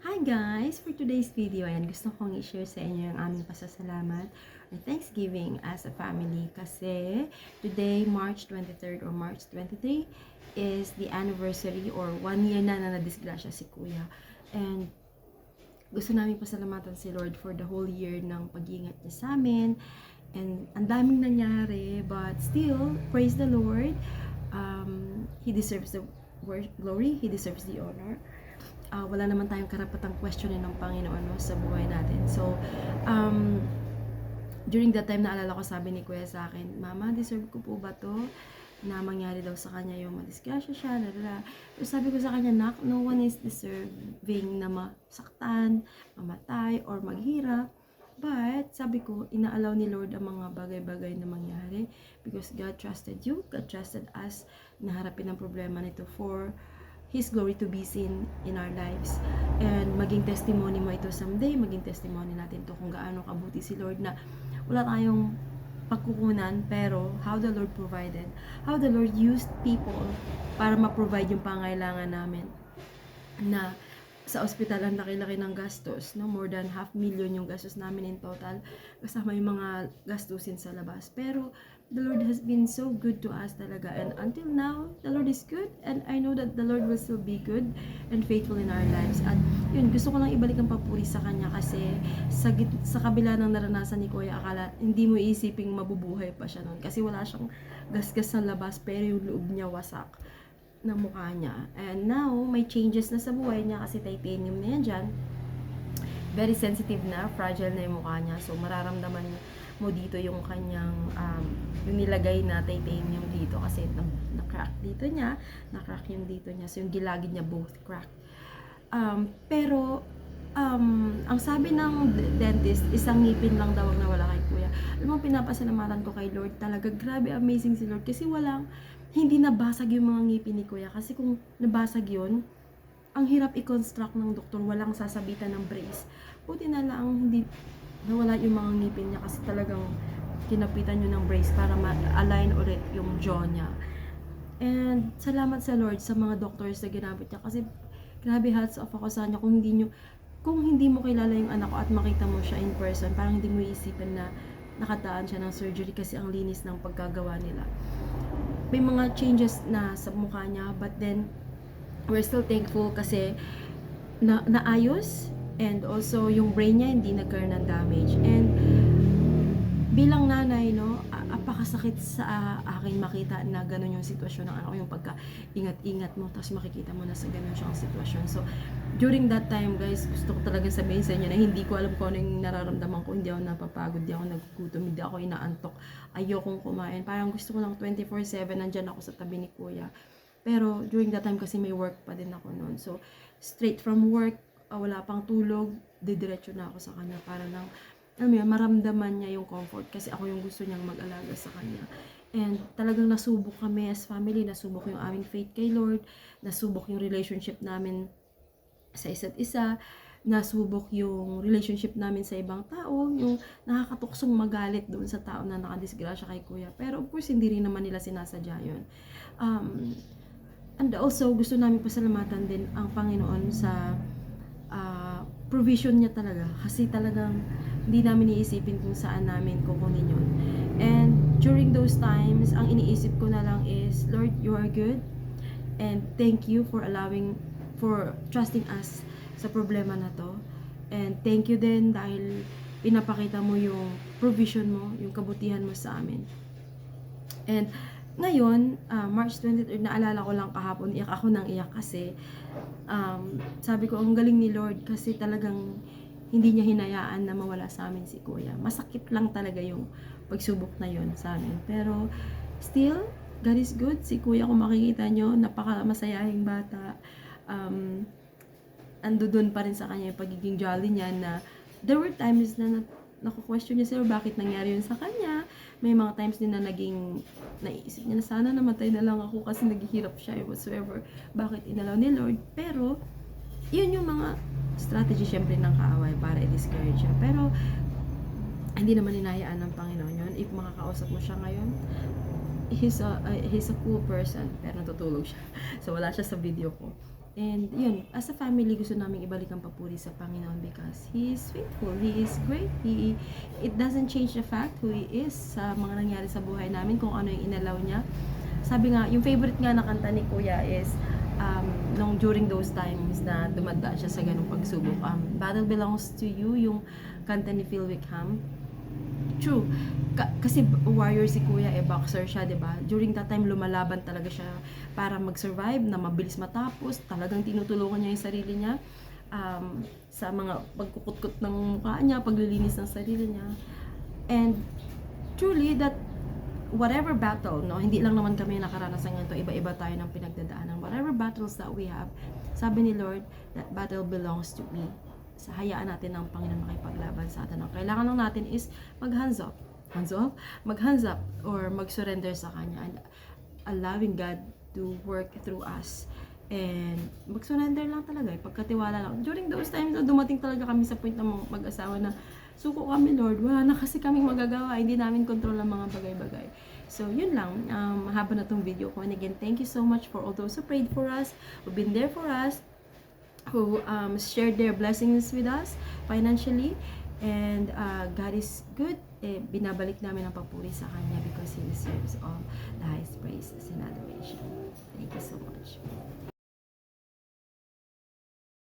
Hi guys! For today's video, ayan, gusto kong i-share sa inyo yung aming pasasalamat or Thanksgiving as a family kasi today, March 23rd or March 23 is the anniversary or 1 year na nadisgrasya si Kuya. And gusto namin pasalamatan si Lord for the whole year ng pag-iingat niya sa amin. And ang daming nangyari, but still, praise the Lord. He deserves the glory, He deserves the honor. Wala naman tayong karapatang questionin ng Panginoon sa buhay natin. So, during that time, naalala ko, sabi ni Kuya sa akin, Mama, deserve ko po ba to? Na mangyari daw sa kanya yung madisgrasya siya, lalala. So, sabi ko sa kanya, Nak, no one is deserving na masaktan, mamatay, or maghirap. But, sabi ko, inaalaw ni Lord ang mga bagay-bagay na mangyari because God trusted you, God trusted us na harapin ang problema nito for His glory to be seen in our lives. And maging testimony mo ito someday, maging testimony natin to kung gaano kabuti si Lord na wala tayong pagkukunan, pero how the Lord provided, how the Lord used people para ma-provide yung pangailangan namin. Na sa ospital ang laki-laki ng gastos, no? More than 500,000 yung gastos namin in total, kasama yung mga gastusin sa labas. Pero the Lord has been so good to us talaga, and until now, the Lord is good, and I know that the Lord will still be good and faithful in our lives. At yun, gusto ko lang ibalik ang papuri sa Kanya kasi sa kabila ng naranasan ni Kuya, akala hindi mo iisiping mabubuhay pa siya noon kasi wala siyang gasgas sa labas, pero yung loob niya wasak ng mukha niya. And now, may changes na sa buhay niya kasi titanium na yan dyan. Very sensitive na, fragile na yung mukha niya. So, mararamdaman mo dito yung kanyang, yung nilagay na titanium dito kasi na-crack dito niya, na-crack yung dito niya. So, yung gilagid niya both crack. Pero, ang sabi ng dentist, isang ngipin lang daw ang nawala kay Kuya. Alam mo, pinapasalamatan ko kay Lord talaga. Grabe, amazing si Lord kasi hindi nabasag yung mga ngipin ni Kuya. Kasi kung nabasag yun, ang hirap i-construct ng doktor, walang sasabitan ng brace. Buti na lang hindi nawala yung mga ngipin niya kasi talagang kinapitan yun ng brace para ma-align ulit yung jaw niya. And salamat sa Lord sa mga doctors na ginamit niya kasi grabe, hats off ako sa kanya. Kung hindi mo kilala yung anak ko at makita mo siya in person, parang hindi mo iisipin na nakataan siya ng surgery kasi ang linis ng pagkagawa nila. May mga changes na sa mukha niya, but then we're still thankful kasi naayos, and also yung brain niya hindi nagkaroon ng damage. And bilang nanay, no, apakasakit sa akin makita na ganun yung sitwasyon ng anak ko, yung pagka-ingat-ingat mo, tapos makikita mo na sa ganun siyang sitwasyon. So, during that time, guys, gusto ko talaga sabihin sa inyo na hindi ko alam kung ano yung nararamdaman ko. Hindi ako napapagod, hindi ako nagugutom, hindi ako inaantok, ayokong kumain. Parang gusto ko lang 24/7, nandyan ako sa tabi ni Kuya. Pero, during that time kasi may work pa din ako noon. So, straight from work, wala pang tulog, didiretso na ako sa kanya para nang maramdaman niya yung comfort kasi ako yung gusto niyang mag-alaga sa kanya. And talagang nasubok kami as family, nasubok yung aming faith kay Lord, nasubok yung relationship namin sa isa't isa, nasubok yung relationship namin sa ibang tao, yung nakakatuksong magalit doon sa tao na nakadisgrasya kay Kuya. Pero of course, hindi rin naman nila sinasadya yun. And also, gusto namin pasalamatan din ang Panginoon sa provision niya talaga. Kasi talagang hindi namin iisipin kung saan namin kukunin yun. And during those times, ang iniisip ko na lang is, Lord, you are good. And thank you for trusting us sa problema na to. And thank you din dahil pinapakita mo yung provision mo, yung kabutihan mo sa amin. And ngayon, March 23, naalala ko lang kahapon, iyak ako ng iyak kasi sabi ko, ang galing ni Lord kasi talagang hindi niya hinayaan na mawala sa amin si Kuya. Masakit lang talaga yung pagsubok na yon sa amin. Pero still, God is good. Si Kuya, kung makikita nyo, napaka-masayahing bata. Ando dun pa rin sa kanya yung pagiging jolly niya na there were times na naku-question niya sila bakit nangyari yun sa kanya. May mga times din na naisip niya na sana namatay na lang ako kasi naghihirap siya whatsoever. Bakit inalaw ni Lord? Pero, yun yung mga strategy syempre ng kaaway para i-discourage siya. Pero, hindi naman hinayaan ng Panginoon yun. If makakausap mo siya ngayon, he's a cool person, pero natutulog siya. So, wala siya sa video ko. And yun, as a family, gusto namin ibalik ang papuri sa Panginoon because He is faithful, He is great, it doesn't change the fact who He is sa mga nangyari sa buhay namin, kung ano yung inalaw niya. Sabi nga, yung favorite nga na kanta ni Kuya is, nung during those times na dumadaan siya sa ganung pagsubok, Battle Belongs to You, yung kanta ni Phil Wickham. True. Kasi warrior si Kuya, boxer siya, 'di ba? During that time lumalaban talaga siya para mag-survive, na mabilis matapos. Talagang tinutulungan niya 'yung sarili niya sa mga pagkukutkot ng mukha niya, paglilinis ng sarili niya. And truly that whatever battle, no, hindi lang naman kami nakaranas ng ganito, iba-iba tayo ng pinagdadaanan. Whatever battles that we have, sabi ni Lord, that battle belongs to me. Sa hayaan natin ng Panginoon makipaglaban sa atin. Ang kailangan lang natin is mag-hands up, mag-hands up or mag-surrender sa Kanya and allowing God to work through us. And mag-surrender lang talaga, pagkatiwala lang. During those times, dumating talaga kami sa point na mag-asawa na, suko kami Lord, wala na kasi kaming magagawa, hindi namin control ang mga bagay-bagay. So, yun lang, mahaba na tong video ko. And again, thank you so much for all those who prayed for us, who've been there for us, who shared their blessings with us financially. And God is good. Binabalik namin ang papuri sa Kanya because He deserves all the highest praises and adoration. Thank you so much.